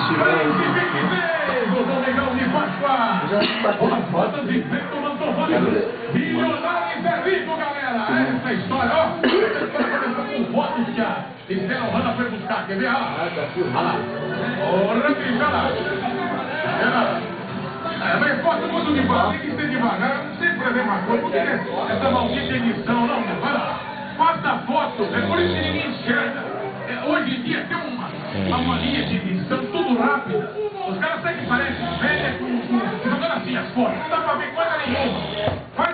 O Domingão de Páscoa. As fotos de Beto Mantovani. Milionários é rico, galera. Essa história, ó. Essa história começou com fotos já. Estela Hanna foi buscar. Quer ver? Olha lá. Olha lá. Mas foto muito devagar. Tem que ser devagar. Não sei pra ver uma coisa. Por que essa maldita edição? Não, vai lá. Faça a foto. É por isso que ninguém enxerga. Hoje em dia tem uma mania de edição tudo rápida.